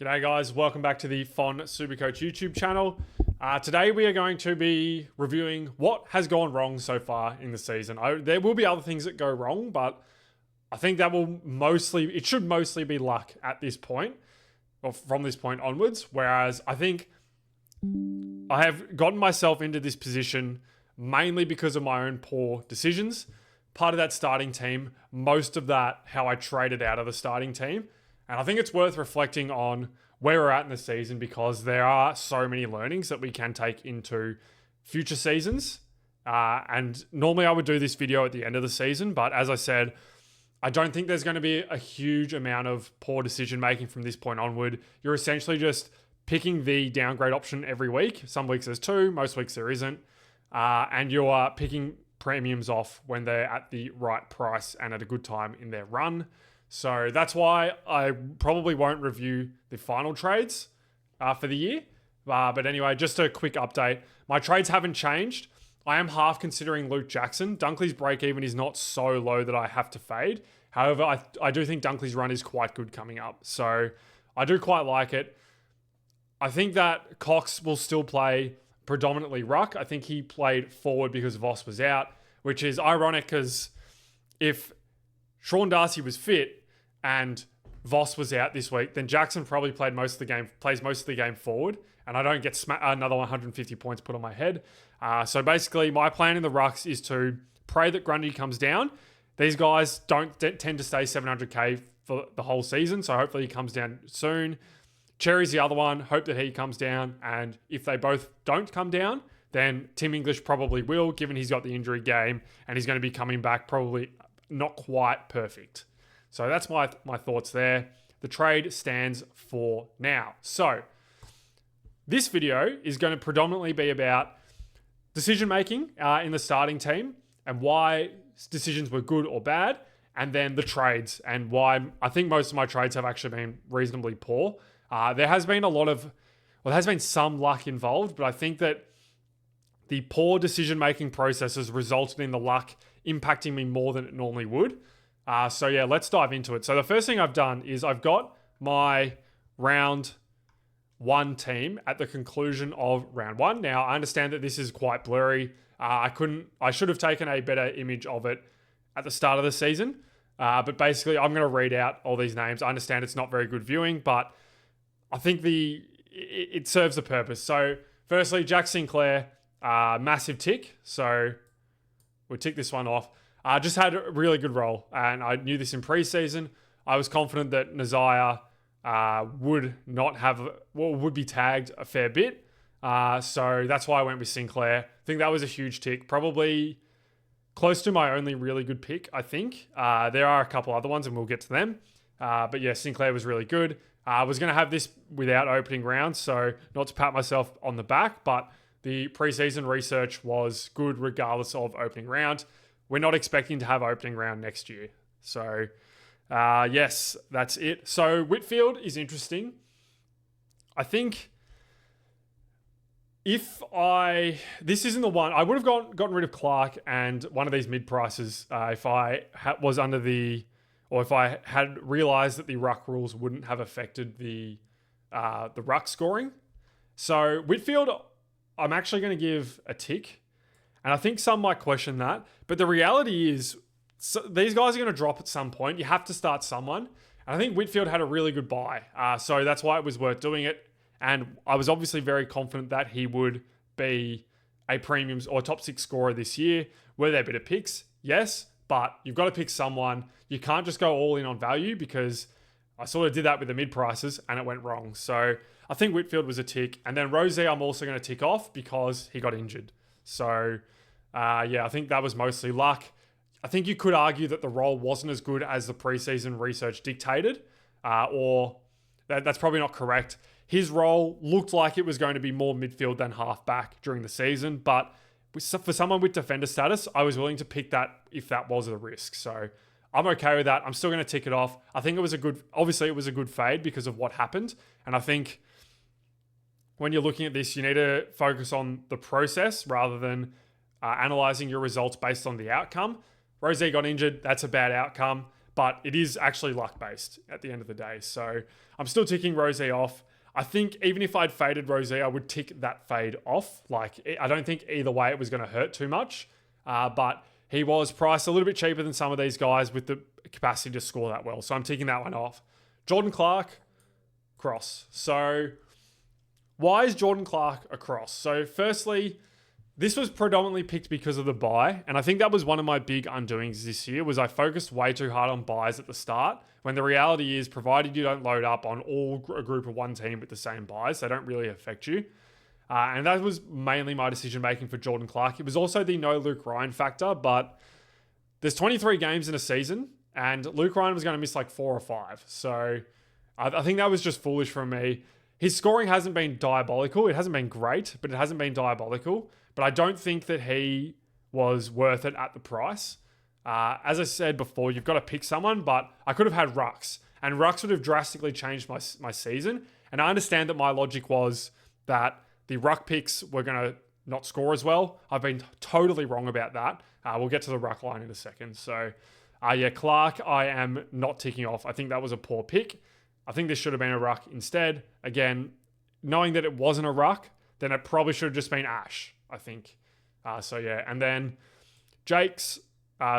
G'day guys, welcome back to the Fon Supercoach YouTube channel. Today we are going to be reviewing what has gone wrong so far in the season. There will be other things that go wrong, but I think that it should mostly be luck at this point, or from this point onwards. Whereas I think I have gotten myself into this position mainly because of my own poor decisions. Part of that starting team, most of that how I traded out of the starting team. And I think it's worth reflecting on where we're at in the season because there are so many learnings that we can take into future seasons. And normally I would do this video at the end of the season, but as I said, I don't think there's going to be a huge amount of poor decision making from this point onward. You're essentially just picking the downgrade option every week. Some weeks there's two, most weeks there isn't. And you are picking premiums off when they're at the right price and at a good time in their run. So that's why I probably won't review the final trades for the year. But anyway, just a quick update. My trades haven't changed. I am half considering Luke Jackson. Dunkley's break even is not so low that I have to fade. However, I do think Dunkley's run is quite good coming up. So I do quite like it. I think that Cox will still play predominantly ruck. I think he played forward because Voss was out, which is ironic because if Sean Darcy was fit and Voss was out this week, then Jackson probably plays most of the game forward, and I don't get another 150 points put on my head. So basically, my plan in the rucks is to pray that Grundy comes down. These guys don't tend to stay 700k for the whole season, so hopefully he comes down soon. Cherry's the other one. Hope that he comes down, and if they both don't come down, then Tim English probably will, given he's got the injury game, and he's going to be coming back probably not quite perfect. So that's my thoughts there. The trade stands for now. So this video is going to predominantly be about decision-making in the starting team and why decisions were good or bad, and then the trades and why I think most of my trades have actually been reasonably poor. There has been some luck involved, but I think that the poor decision-making process has resulted in the luck impacting me more than it normally would. So yeah, let's dive into it. So the first thing I've done is I've got my round one team at the conclusion of round one. Now, I understand that this is quite blurry. I should have taken a better image of it at the start of the season. But basically, I'm going to read out all these names. I understand it's not very good viewing, but I think it serves a purpose. So firstly, Jack Sinclair, massive tick. So we'll tick this one off. Just had a really good role, and I knew this in preseason. I was confident that Nazaya would be tagged a fair bit. So that's why I went with Sinclair. I think that was a huge tick. Probably close to my only really good pick, I think. There are a couple other ones, and we'll get to them. But yeah, Sinclair was really good. I was going to have this without opening round, so not to pat myself on the back, but the preseason research was good regardless of opening round. We're not expecting to have opening round next year. So, yes, that's it. So, Whitfield is interesting. I think this isn't the one, I would have gotten rid of Clark and one of these mid prices if I if I had realized that the ruck rules wouldn't have affected the ruck scoring. So, Whitfield, I'm actually going to give a tick. And I think some might question that. But the reality is, these guys are going to drop at some point. You have to start someone. And I think Whitfield had a really good buy. So that's why it was worth doing it. And I was obviously very confident that he would be a premiums or top 6 scorer this year. Were there better picks? Yes. But you've got to pick someone. You can't just go all in on value because I sort of did that with the mid prices and it went wrong. So I think Whitfield was a tick. And then Rosie I'm also going to tick off because he got injured. So, yeah, I think that was mostly luck. I think you could argue that the role wasn't as good as the preseason research dictated, or that's probably not correct. His role looked like it was going to be more midfield than halfback during the season, but for someone with defender status, I was willing to pick that if that was a risk. So I'm okay with that. I'm still going to tick it off. I think obviously it was a good fade because of what happened. And I think when you're looking at this, you need to focus on the process rather than analyzing your results based on the outcome. Rosie got injured. That's a bad outcome. but it is actually luck-based at the end of the day. So I'm still ticking Rosé off. I think even if I'd faded Rosé, I would tick that fade off. Like, I don't think either way it was going to hurt too much. But he was priced a little bit cheaper than some of these guys with the capacity to score that well. So I'm ticking that one off. Jordan Clark, cross. So why is Jordan Clark a cross? So firstly, this was predominantly picked because of the buy. And I think that was one of my big undoings this year was I focused way too hard on buys at the start. When the reality is, provided you don't load up on a group of one team with the same buys, they don't really affect you. And that was mainly my decision making for Jordan Clark. It was also the no Luke Ryan factor, but there's 23 games in a season and Luke Ryan was going to miss like 4 or 5. So I think that was just foolish from me. His scoring hasn't been diabolical. It hasn't been great, but it hasn't been diabolical. But I don't think that he was worth it at the price. As I said before, you've got to pick someone, but I could have had Rux. And Rux would have drastically changed my season. And I understand that my logic was that the ruck picks were going to not score as well. I've been totally wrong about that. We'll get to the ruck line in a second. So, Clark, I am not ticking off. I think that was a poor pick. I think this should have been a ruck instead. Again, knowing that it wasn't a ruck, then it probably should have just been Ash, I think. And then Jakes,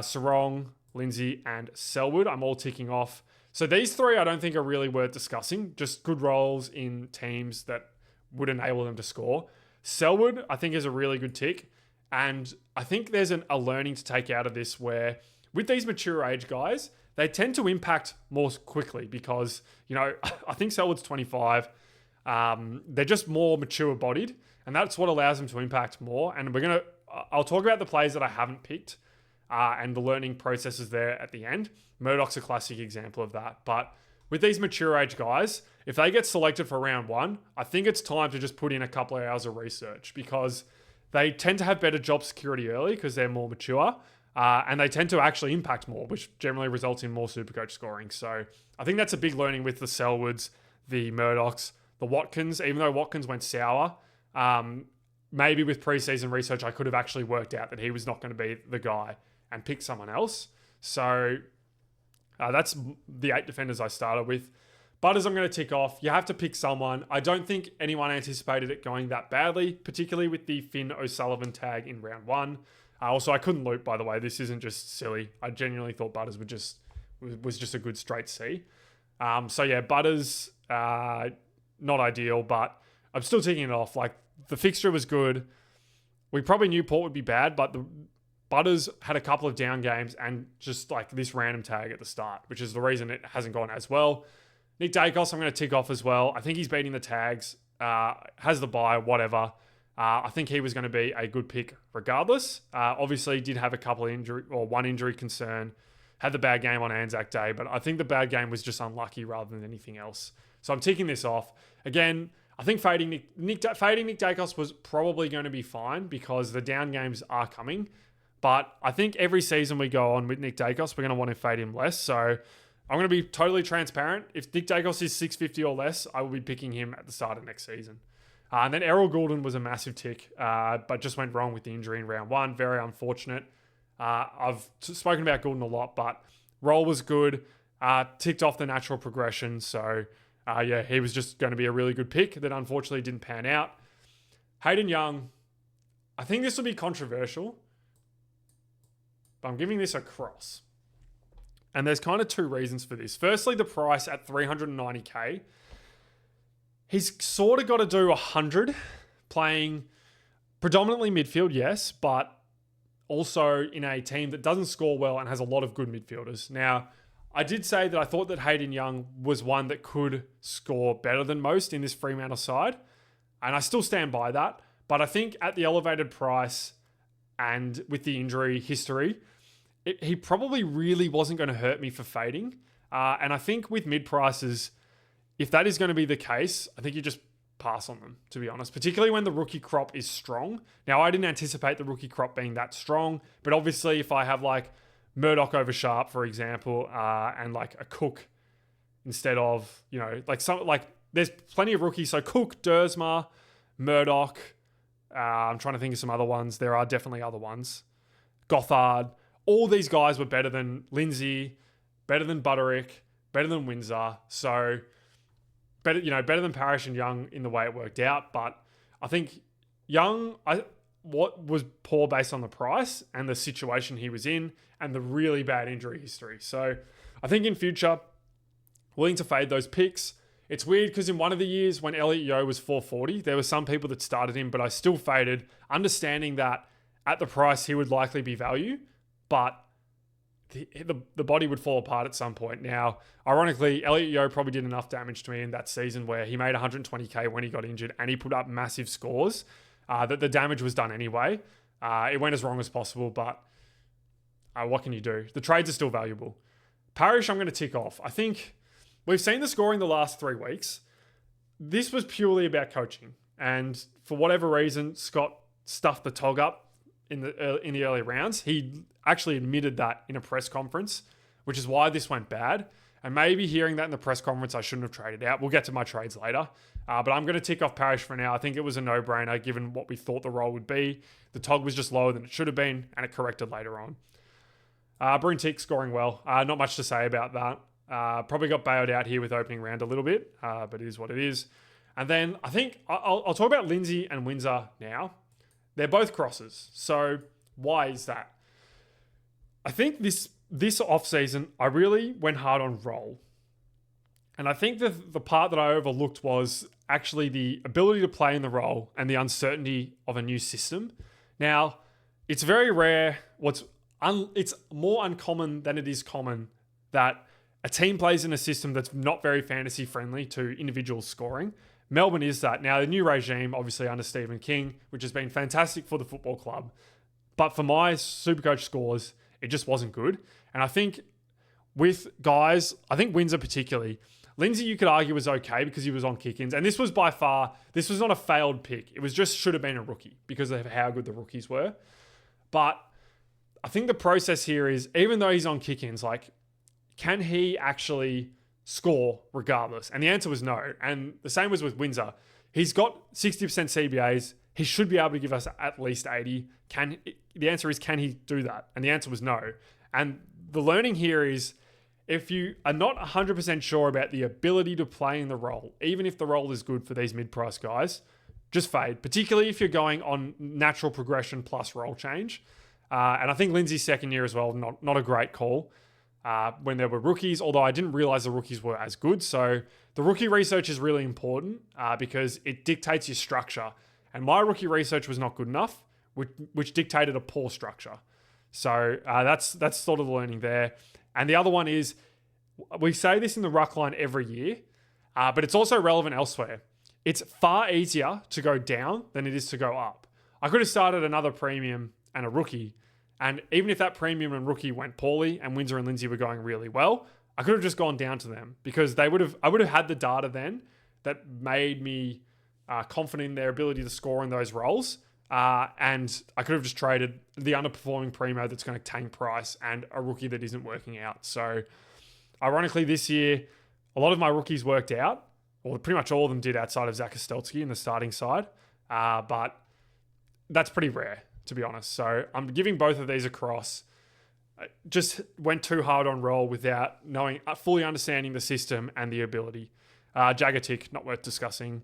Sarong, Lindsay, and Selwood, I'm all ticking off. So these three I don't think are really worth discussing. Just good roles in teams that would enable them to score. Selwood, I think, is a really good tick. And I think there's a learning to take out of this where with these mature age guys, they tend to impact more quickly because, I think Selwood's 25. They're just more mature bodied and that's what allows them to impact more. And I'll talk about the plays that I haven't picked and the learning processes there at the end. Murdoch's a classic example of that. But with these mature age guys, if they get selected for round 1, I think it's time to just put in a couple of hours of research because they tend to have better job security early because they're more mature and they tend to actually impact more, which generally results in more Supercoach scoring. So I think that's a big learning with the Selwoods, the Murdochs, the Watkins. Even though Watkins went sour, maybe with preseason research, I could have actually worked out that he was not going to be the guy and picked someone else. So that's the 8 defenders I started with. Butters, I'm going to tick off. You have to pick someone. I don't think anyone anticipated it going that badly, particularly with the Finn O'Sullivan tag in round 1. Also, I couldn't loop, by the way. This isn't just silly. I genuinely thought Butters was just a good straight C. Butters, not ideal, but I'm still ticking it off. Like, the fixture was good. We probably knew Port would be bad, but the Butters had a couple of down games and just like this random tag at the start, which is the reason it hasn't gone as well. Nick Dacos, I'm going to tick off as well. I think he's beating the tags, has the bye, whatever. I think he was going to be a good pick regardless. Obviously, did have a couple of one injury concern, had the bad game on Anzac Day, but I think the bad game was just unlucky rather than anything else. So I'm ticking this off. Again, I think fading Nick Dacos was probably going to be fine because the down games are coming. But I think every season we go on with Nick Dacos, we're going to want to fade him less. So I'm going to be totally transparent. If Nick Dacos is 650 or less, I will be picking him at the start of next season. And then Errol Goulden was a massive tick, but just went wrong with the injury in round 1. Very unfortunate. I've spoken about Goulden a lot, but role was good. Ticked off the natural progression. So, he was just going to be a really good pick that unfortunately didn't pan out. Hayden Young, I think this will be controversial, but I'm giving this a cross. And there's kind of 2 reasons for this. Firstly, the price at $390K. He's sort of got to do 100 playing predominantly midfield, yes, but also in a team that doesn't score well and has a lot of good midfielders. Now, I did say that I thought that Hayden Young was one that could score better than most in this Fremantle side, and I still stand by that. But I think at the elevated price and with the injury history, he probably really wasn't going to hurt me for fading. And I think with mid prices, if that is going to be the case, I think you just pass on them, to be honest, particularly when the rookie crop is strong. Now, I didn't anticipate the rookie crop being that strong, but obviously if I have like Murdoch over Sharp, for example, and like a Cook instead of, there's plenty of rookies. So Cook, Dersma, Murdoch, I'm trying to think of some other ones. There are definitely other ones. Gothard. All these guys were better than Lindsay, better than Butterick, better than Windsor. So better than Parrish and Young in the way it worked out. But I think Young, what was poor based on the price and the situation he was in and the really bad injury history. So I think in future, willing to fade those picks. It's weird because in one of the years when Elliot Yeo was 440, there were some people that started him, but I still faded, understanding that at the price he would likely be value, but the body would fall apart at some point. Now, ironically, Elliot Yeo probably did enough damage to me in that season where he made 120k when he got injured and he put up massive scores that the damage was done anyway. It went as wrong as possible, but what can you do? The trades are still valuable. Parrish, I'm going to tick off. I think we've seen the scoring the last 3 weeks. This was purely about coaching. And for whatever reason, Scott stuffed the tog up in the early rounds. He actually admitted that in a press conference, which is why this went bad. And maybe hearing that in the press conference, I shouldn't have traded out. We'll get to my trades later. But I'm going to tick off Parrish for now. I think it was a no-brainer given what we thought the role would be. The tog was just lower than it should have been, and it corrected later on. Bryn Tick scoring well. Not much to say about that. Probably got bailed out here with opening round a little bit, but it is what it is. And then I think I'll talk about Lindsay and Windsor now. They're both crosses. So why is that? I think this offseason, I really went hard on roll. And I think the part that I overlooked was actually the ability to play in the role and the uncertainty of a new system. Now, it's very rare. It's more uncommon than it is common that a team plays in a system that's not very fantasy friendly to individual scoring. Melbourne is that. Now, the new regime, obviously under Stephen King, which has been fantastic for the football club. But for my Supercoach scores, it just wasn't good. And I think with guys, I think Windsor particularly, Lindsay you could argue was okay because he was on kick-ins. And this was not a failed pick. It was just should have been a rookie because of how good the rookies were. But I think the process here is, even though he's on kick-ins, like, can he actually score regardless? And the answer was no. And the same was with Windsor. He's got 60% CBAs. He should be able to give us at least 80. The answer is, can he do that? And the answer was no. And the learning here is, if you are not 100% sure about the ability to play in the role, even if the role is good for these mid-price guys, just fade, particularly if you're going on natural progression plus role change. And I think Lindsay's second year as well, not a great call when there were rookies, although I didn't realize the rookies were as good. So the rookie research is really important because it dictates your structure. And my rookie research was not good enough, which dictated a poor structure. So that's sort of the learning there. And the other one is, we say this in the ruck line every year, but it's also relevant elsewhere. It's far easier to go down than it is to go up. I could have started another premium and a rookie, and even if that premium and rookie went poorly and Windsor and Lindsay were going really well, I could have just gone down to them because I would have had the data then that made me confident in their ability to score in those roles. And I could have just traded the underperforming primo that's going to tank price and a rookie that isn't working out. So ironically this year, a lot of my rookies worked out, or pretty much all of them did outside of Zach Kostelski in the starting side. But that's pretty rare, to be honest. So I'm giving both of these across. I just went too hard on roll without fully understanding the system and the ability. Jagger Tick, not worth discussing.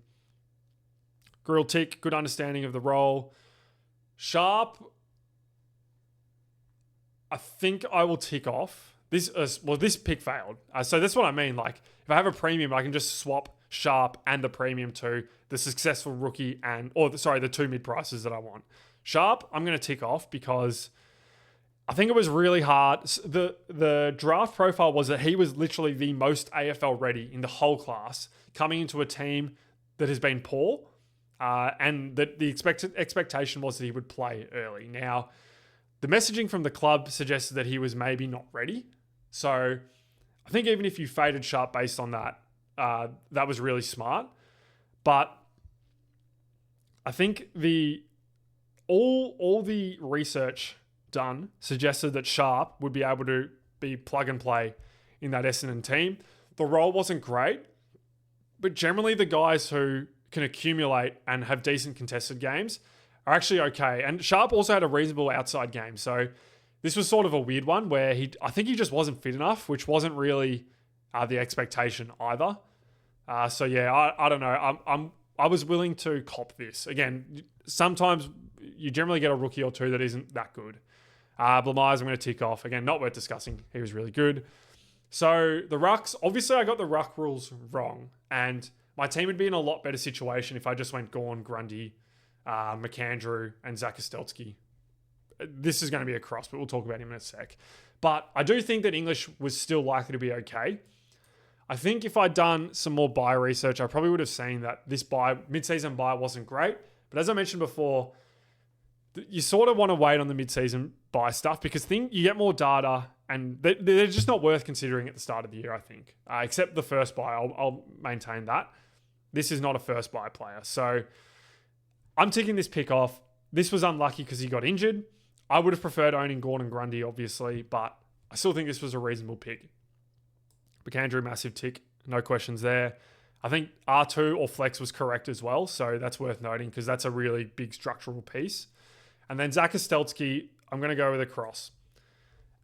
Grill Tick, good understanding of the role. Sharp, I think I will tick off. This pick failed. So that's what I mean. Like, if I have a premium, I can just swap Sharp and the premium to the successful rookie the two mid prices that I want. Sharp, I'm going to tick off because I think it was really hard. The draft profile was that he was literally the most AFL ready in the whole class, coming into a team that has been poor. And that the expectation was that he would play early. Now, the messaging from the club suggested that he was maybe not ready. So I think even if you faded Sharp based on that, that was really smart. But I think all the research done suggested that Sharp would be able to be plug and play in that Essendon team. The role wasn't great, but generally the guys who can accumulate and have decent contested games are actually okay. And Sharp also had a reasonable outside game. So this was sort of a weird one where I think he just wasn't fit enough, which wasn't really the expectation either. So yeah, I don't know. I was willing to cop this. Again, sometimes you generally get a rookie or two that isn't that good. Blamires, I'm going to tick off. Again, not worth discussing. He was really good. So the rucks, obviously I got the ruck rules wrong, and my team would be in a lot better situation if I just went Gawn, Grundy, McAndrew, and Zach Kostelski. This is going to be a cross, but we'll talk about him in a sec. But I do think that English was still likely to be okay. I think if I'd done some more buy research, I probably would have seen that this mid-season buy wasn't great. But as I mentioned before, you sort of want to wait on the mid-season buy stuff because you get more data and they're just not worth considering at the start of the year, I think. Except the first buy, I'll maintain that. This is not a first buy player. So I'm ticking this pick off. This was unlucky because he got injured. I would have preferred owning Gawn and Grundy, obviously, but I still think this was a reasonable pick. McAndrew, massive tick. No questions there. I think R2 or Flex was correct as well, so that's worth noting because that's a really big structural piece. And then Zach Kostelski, I'm going to go with a cross.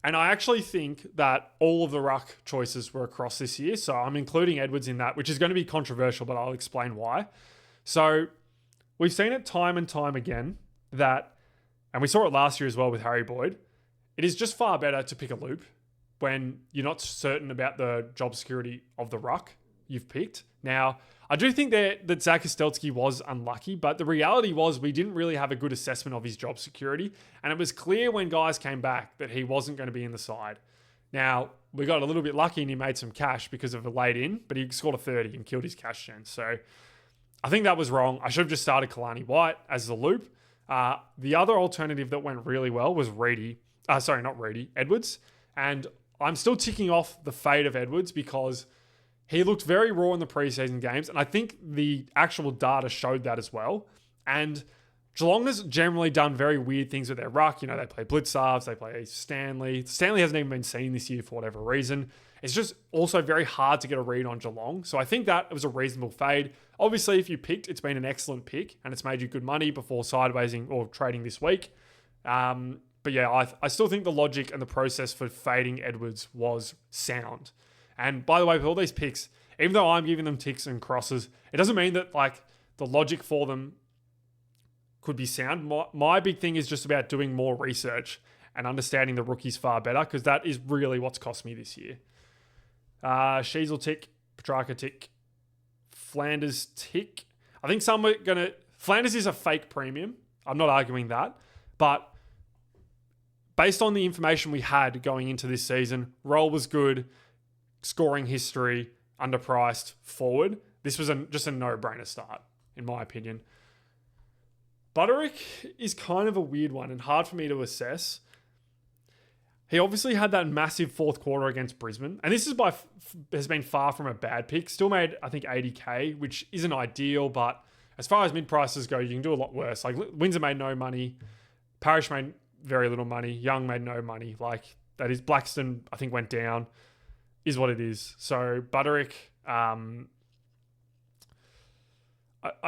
And I actually think that all of the ruck choices were a cross this year, so I'm including Edwards in that, which is going to be controversial, but I'll explain why. So we've seen it time and time again that, and we saw it last year as well with Harry Boyd, it is just far better to pick a loop when you're not certain about the job security of the ruck you've picked. Now, I do think that Zach Kostelski was unlucky, but the reality was we didn't really have a good assessment of his job security, and it was clear when guys came back that he wasn't going to be in the side. Now, we got a little bit lucky and he made some cash because of a late in, but he scored a 30 and killed his cash gen. So I think that was wrong. I should have just started Kalani White as the loop. The other alternative that went really well was Edwards. And I'm still ticking off the fade of Edwards because he looked very raw in the preseason games. And I think the actual data showed that as well. And Geelong has generally done very weird things with their ruck. You know, they play Blitzarves, they play Stanley. Stanley hasn't even been seen this year for whatever reason. It's just also very hard to get a read on Geelong. So I think that was a reasonable fade. Obviously, if you picked, it's been an excellent pick and it's made you good money before sidewaysing or trading this week. But yeah, I still think the logic and the process for fading Edwards was sound. And by the way, with all these picks, even though I'm giving them ticks and crosses, it doesn't mean that like the logic for them could be sound. My big thing is just about doing more research and understanding the rookies far better because that is really what's cost me this year. Sheasel tick, Petrarca tick, Flanders tick. I think some are going to... Flanders is a fake premium. I'm not arguing that. But based on the information we had going into this season, role was good, scoring history, underpriced, forward. This was just a no-brainer start, in my opinion. Butterick is kind of a weird one and hard for me to assess. He obviously had that massive fourth quarter against Brisbane. And this has been far from a bad pick. Still made, I think, 80K, which isn't ideal. But as far as mid-prices go, you can do a lot worse. Like, Windsor made no money. Parrish made very little money. Young made no money. Like, that is, Blackston, I think, went down. Is what it is. So, Butterick, I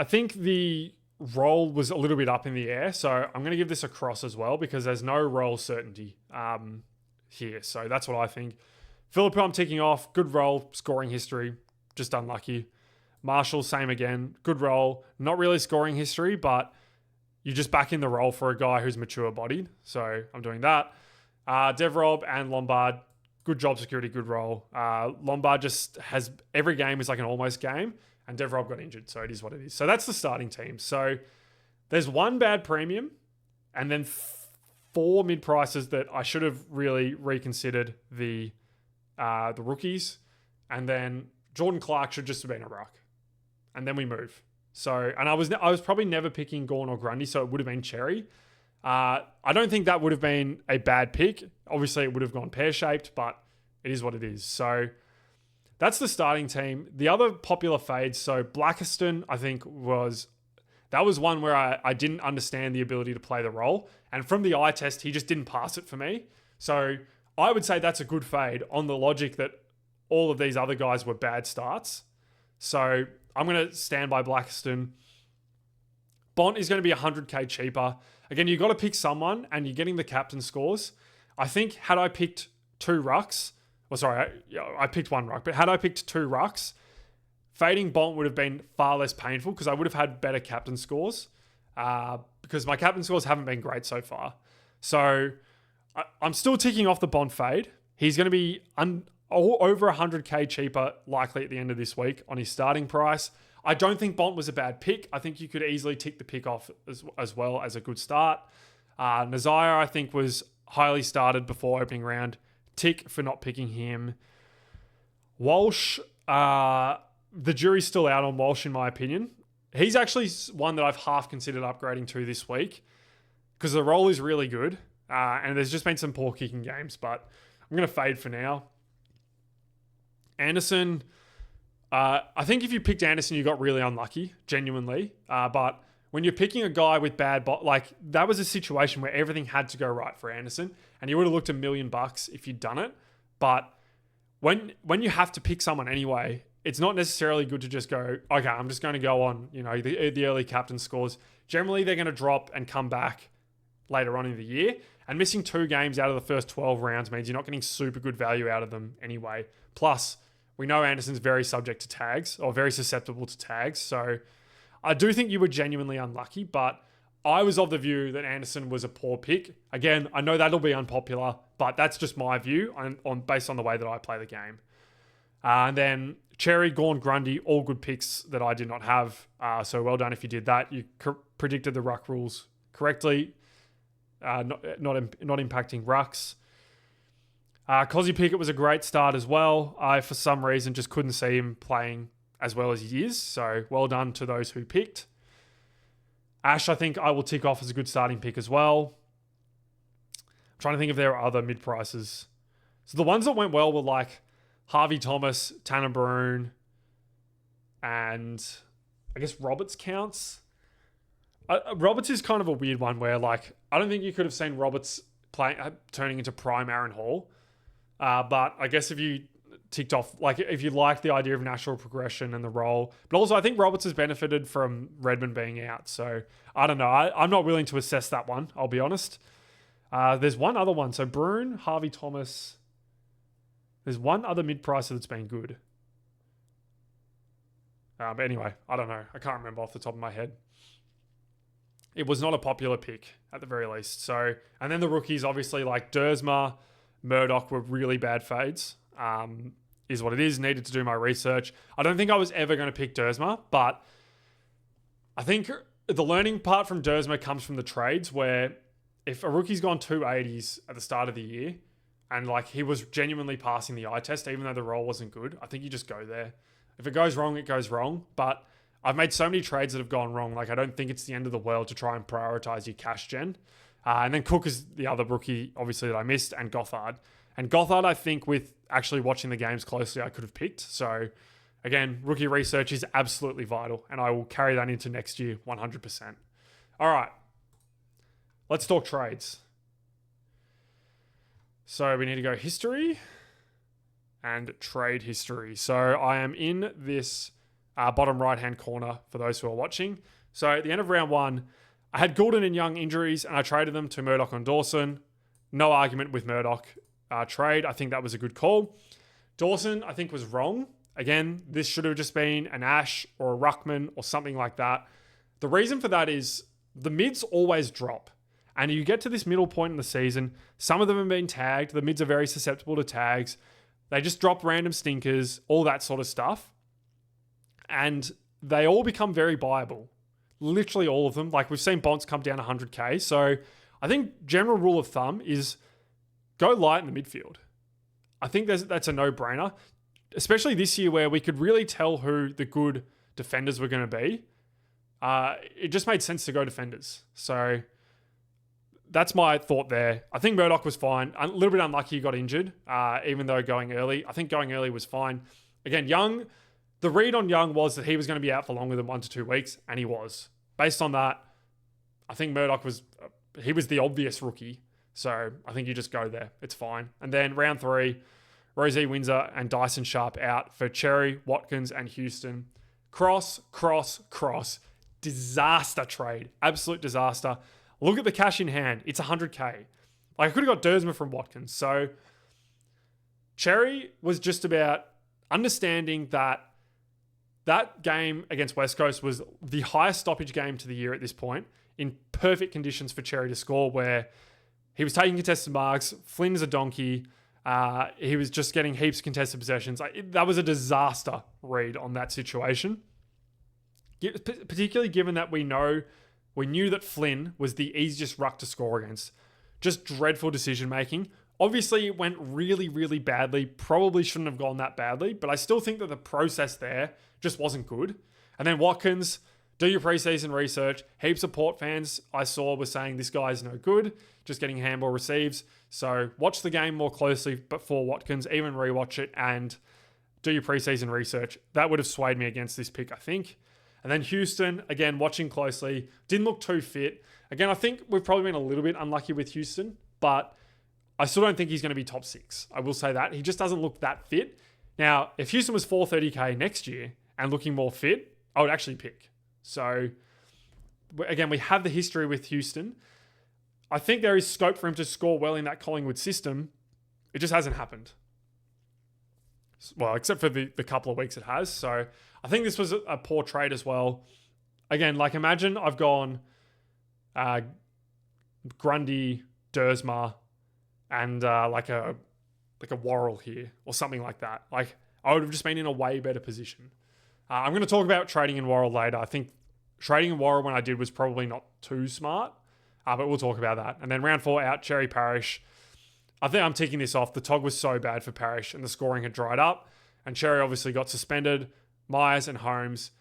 think the role was a little bit up in the air. So, I'm going to give this a cross as well because there's no role certainty here. So that's what I think. Phillipou, I'm ticking off. Good role, scoring history, just unlucky. Marshall, same again. Good role, not really scoring history, but you're just back in the role for a guy who's mature bodied. So I'm doing that. Devrob and Lombard, good job security, good role. Lombard just has, every game is like an almost game, and Devrob got injured. So it is what it is. So that's the starting team. So there's one bad premium, and then 4 mid-prices that I should have really reconsidered the rookies. And then Jordan Clark should just have been a ruck. And then we move. So, and I was probably never picking Gawn or Grundy, so it would have been Cherry. I don't think that would have been a bad pick. Obviously, it would have gone pear-shaped, but it is what it is. So that's the starting team. The other popular fades, so Blackiston, I think that was one where I didn't understand the ability to play the role. And from the eye test, he just didn't pass it for me. So I would say that's a good fade on the logic that all of these other guys were bad starts. So I'm going to stand by Blackiston. Bont is going to be 100K cheaper. Again, you've got to pick someone and you're getting the captain scores. I think had I picked two rucks, I picked one ruck, but had I picked two rucks, fading Bont would have been far less painful because I would have had better captain scores because my captain scores haven't been great so far. So I'm still ticking off the Bont fade. He's going to be over 100k cheaper likely at the end of this week on his starting price. I don't think Bont was a bad pick. I think you could easily tick the pick off as well as a good start. Nazire, I think, was highly started before opening round. Tick for not picking him. Walsh, the jury's still out on Walsh in my opinion. He's actually one that I've half considered upgrading to this week because the role is really good and there's just been some poor kicking games, but I'm going to fade for now. Anderson, I think if you picked Anderson, you got really unlucky, genuinely. But when you're picking a guy with bad that was a situation where everything had to go right for Anderson, and he would have looked $1 million if you'd done it. But when you have to pick someone anyway, it's not necessarily good to just go, okay, I'm just going to go on, the early captain scores. Generally, they're going to drop and come back later on in the year. And missing 2 games out of the first 12 rounds means you're not getting super good value out of them anyway. Plus, we know Anderson's very subject to tags or very susceptible to tags. So I do think you were genuinely unlucky, but I was of the view that Anderson was a poor pick. Again, I know that'll be unpopular, but that's just my view based on the way that I play the game. And then Cherry, Gawn, Grundy, all good picks that I did not have. So well done if you did that. You predicted the ruck rules correctly, not impacting rucks. Cozzy Pickett was a great start as well. I, for some reason, just couldn't see him playing as well as he is. So well done to those who picked. Ash, I think I will tick off as a good starting pick as well. I'm trying to think if there are other mid-prices. So the ones that went well were like Harvey Thomas, Tanner Brown, and I guess Roberts counts. Roberts is kind of a weird one where I don't think you could have seen Roberts turning into prime Aaron Hall. But I guess if you ticked off, if you like the idea of natural progression and the role, but also I think Roberts has benefited from Redmond being out. So I don't know. I'm not willing to assess that one. I'll be honest. There's one other one. So Bruin, Harvey Thomas. There's one other mid-pricer that's been good. But anyway, I don't know. I can't remember off the top of my head. It was not a popular pick at the very least. So, and then the rookies, obviously, like Dersma, Murdoch were really bad fades. Is what it is. Needed to do my research. I don't think I was ever going to pick Dersma, but I think the learning part from Dersma comes from the trades where if a rookie's gone 280s at the start of the year and he was genuinely passing the eye test, even though the role wasn't good, I think you just go there. If it goes wrong, it goes wrong. But I've made so many trades that have gone wrong. I don't think it's the end of the world to try and prioritize your cash gen. And then Cook is the other rookie, obviously, that I missed, and Gothard. And Gothard, I think, with actually watching the games closely, I could have picked. So, again, rookie research is absolutely vital, and I will carry that into next year 100%. All right. Let's talk trades. So, we need to go history and trade history. So, I am in this bottom right-hand corner for those who are watching. So, at the end of round 1, I had Goulden and Young injuries, and I traded them to Murdoch and Dawson. No argument with Murdoch trade. I think that was a good call. Dawson, I think, was wrong. Again, this should have just been an Ash or a Ruckman or something like that. The reason for that is the mids always drop. And you get to this middle point in the season, some of them have been tagged. The mids are very susceptible to tags. They just drop random stinkers, all that sort of stuff. And they all become very buyable. Literally all of them. We've seen Bonds come down 100k. So I think general rule of thumb is go light in the midfield. I think that's a no-brainer, especially this year where we could really tell who the good defenders were going to be. It just made sense to go defenders. So that's my thought there. I think Murdoch was fine. A little bit unlucky he got injured, even though going early. I think going early was fine. Again, Young, the read on Young was that he was going to be out for longer than 1 to 2 weeks, and he was. Based on that, I think Murdoch was the obvious rookie. So I think you just go there. It's fine. And then round 3, Rosie Windsor and Dyson Sharp out for Cherry, Watkins, and Houston. Cross. Disaster trade. Absolute disaster. Look at the cash in hand. It's 100k. Like I could have got Dersma from Watkins. So Cherry was just about understanding that that game against West Coast was the highest stoppage game to the year at this point, in perfect conditions for Cherry to score, where he was taking contested marks. Flynn's a donkey. He was just getting heaps of contested possessions. That was a disaster read on that situation, particularly given that we knew that Flynn was the easiest ruck to score against. Just dreadful decision making. Obviously, it went really, really badly. Probably shouldn't have gone that badly, but I still think that the process there just wasn't good. And then Watkins, do your preseason research. Heaps of Port fans I saw were saying this guy's no good, just getting handball receives. So watch the game more closely before Watkins, even rewatch it and do your preseason research. That would have swayed me against this pick, I think. And then Houston, again, watching closely, didn't look too fit. Again, I think we've probably been a little bit unlucky with Houston, but I still don't think he's going to be top 6. I will say that. He just doesn't look that fit. Now, if Houston was 430k next year and looking more fit, I would actually pick. So, again, we have the history with Houston. I think there is scope for him to score well in that Collingwood system. It just hasn't happened. Well, except for the couple of weeks it has. So, I think this was a poor trade as well. Again, like imagine I've gone Grundy, Dersma, and like a Worrell here or something like that. Like I would have just been in a way better position. I'm going to talk about trading in Worrell later. I think trading in Worrell when I did was probably not too smart, but we'll talk about that. And then round 4 out, Cherry Parish. I think I'm ticking this off. The TOG was so bad for Parish and the scoring had dried up. And Cherry obviously got suspended. Myers and Holmes.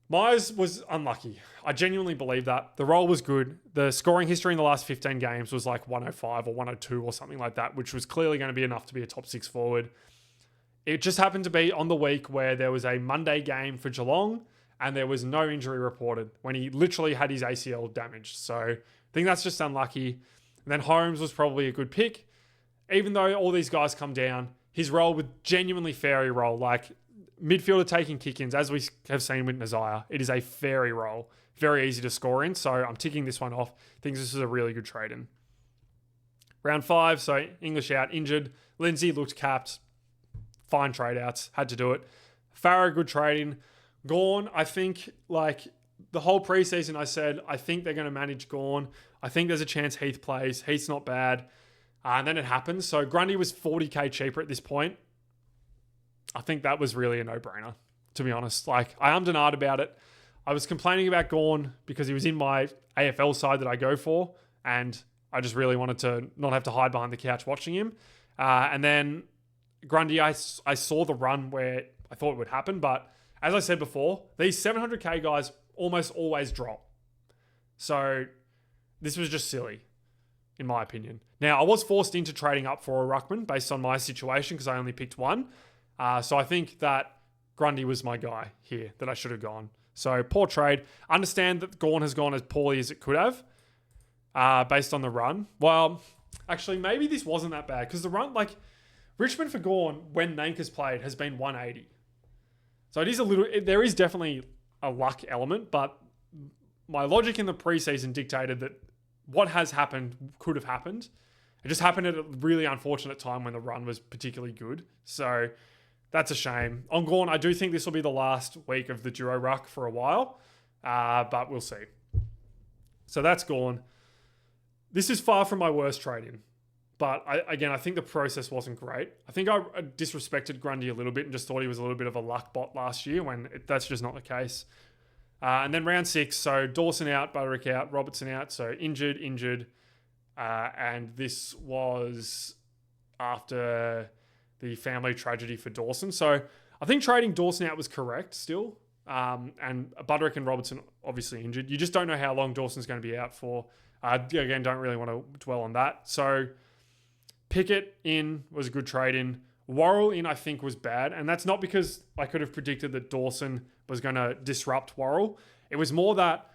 Myers was unlucky. I genuinely believe that. The role was good. The scoring history in the last 15 games was like 105 or 102 or something like that, which was clearly going to be enough to be a top 6 forward. It just happened to be on the week where there was a Monday game for Geelong and there was no injury reported when he literally had his ACL damaged. So I think that's just unlucky. And then Holmes was probably a good pick. Even though all these guys come down, his role would genuinely fairy role, like midfielder taking kick-ins, as we have seen with Nazaya. It is a fairy role. Very easy to score in, so I'm ticking this one off. I think this is a really good trade in. Round 5, so English out, injured. Lindsay looked capped. Fine trade outs, had to do it. Farah, good trading. Gawn, I think, like the whole preseason I said, I think they're going to manage Gawn. I think there's a chance Heath plays. Heath's not bad. And then it happens. So Grundy was 40k cheaper at this point. I think that was really a no-brainer, to be honest. Like, I ummed and ahed about it. I was complaining about Gawn because he was in my AFL side that I go for, and I just really wanted to not have to hide behind the couch watching him. And then Grundy, I saw the run where I thought it would happen, but as I said before, these 700k guys almost always drop. So this was just silly, in my opinion. Now, I was forced into trading up for a ruckman based on my situation because I only picked one. So I think that Grundy was my guy here that I should have gone. So poor trade. Understand that Gawn has gone as poorly as it could have based on the run. Well, actually, maybe this wasn't that bad because the run, like Richmond for Gawn when Nanker's played has been 180. So it is there is definitely a luck element, but my logic in the preseason dictated that what has happened could have happened. It just happened at a really unfortunate time when the run was particularly good. So that's a shame. On Gawn, I do think this will be the last week of the duo ruck for a while, but we'll see. So that's Gawn. This is far from my worst trade-in, but I think the process wasn't great. I think I disrespected Grundy a little bit and just thought he was a little bit of a luck bot last year when that's just not the case. And then round 6, so Dawson out, Butterick out, Robertson out, so injured. And this was after the family tragedy for Dawson. So I think trading Dawson out was correct still. And Butterick and Robertson obviously injured. You just don't know how long Dawson's going to be out for. Again, don't really want to dwell on that. So Pickett in was a good trade in. Worrell in, I think, was bad. And that's not because I could have predicted that Dawson was going to disrupt Worrell. It was more that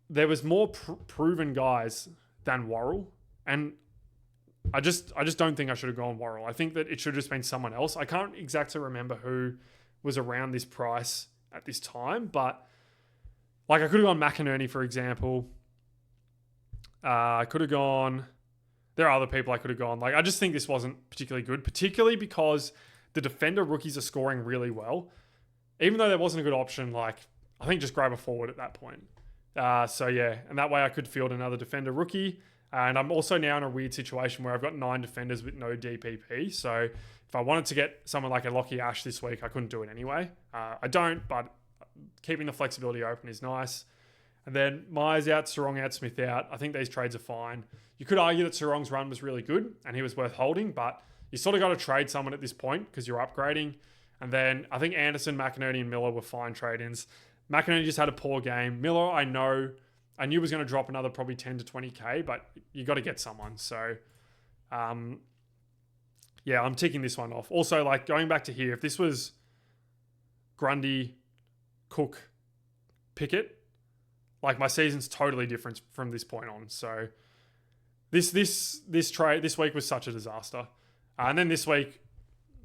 there was more proven guys than Worrell. And I just don't think I should have gone Worrell. I think that it should have just been someone else. I can't exactly remember who was around this price at this time, but like I could have gone McInerney, for example. I could have gone there are other people I could have gone. Like, I just think this wasn't particularly good, particularly because the defender rookies are scoring really well. Even though there wasn't a good option, like, I think just grab a forward at that point. So yeah, and that way I could field another defender rookie. And I'm also now in a weird situation where I've got 9 defenders with no DPP. So if I wanted to get someone like a Lockie Ash this week, I couldn't do it anyway. I don't, but keeping the flexibility open is nice. And then Myers out, Sarong out, Smith out. I think these trades are fine. You could argue that Sarong's run was really good and he was worth holding, but you sort of got to trade someone at this point because you're upgrading. And then I think Anderson, McInerney, and Miller were fine trade-ins. McInerney just had a poor game. Miller, I knew was going to drop another probably 10 to 20k, but you got to get someone. So, yeah, I'm ticking this one off. Also, like, going back to here, if this was Grundy, Cook, Pickett, like, my season's totally different from this point on. So this trade this week was such a disaster. And then this week,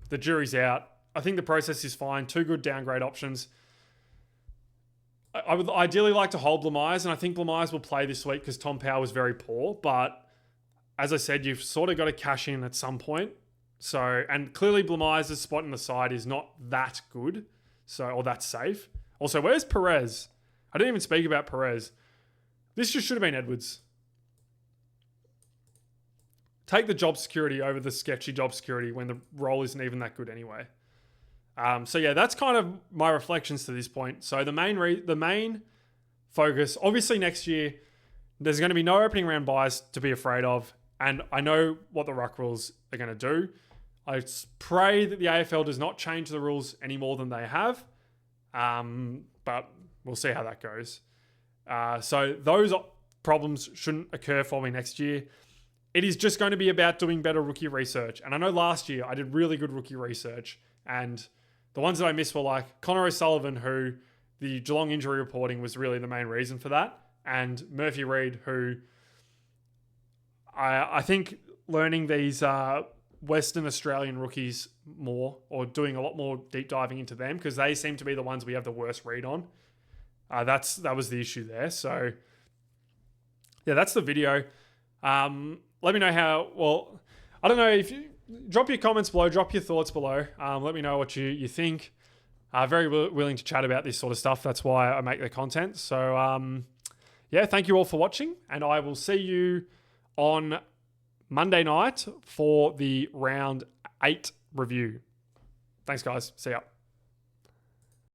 the jury's out. I think the process is fine. 2 good downgrade options. I would ideally like to hold Blamires, and I think Blamires will play this week because Tom Powell was very poor. But as I said, you've sort of got to cash in at some point. So, and clearly Blamires' spot in the side is not that good, or that safe. Also, where's Perez? I didn't even speak about Perez. This just should have been Edwards. Take the job security over the sketchy job security when the role isn't even that good anyway. So yeah, that's kind of my reflections to this point. So the main focus, obviously next year, there's going to be no opening round buys to be afraid of. And I know what the ruck rules are going to do. I pray that the AFL does not change the rules any more than they have. But we'll see how that goes. So those problems shouldn't occur for me next year. It is just going to be about doing better rookie research. And I know last year I did really good rookie research, and the ones that I missed were like Connor O'Sullivan, who the Geelong injury reporting was really the main reason for that, and Murphy Reid, who I think learning these Western Australian rookies more, or doing a lot more deep diving into them, because they seem to be the ones we have the worst read on. That was the issue there. So yeah, that's the video. Let me know how, I don't know if you drop your comments below, drop your thoughts below. Let me know what you think. Very willing to chat about this sort of stuff. That's why I make the content. So, yeah, thank you all for watching, and I will see you on Monday night for the round 8 review. Thanks, guys. See ya.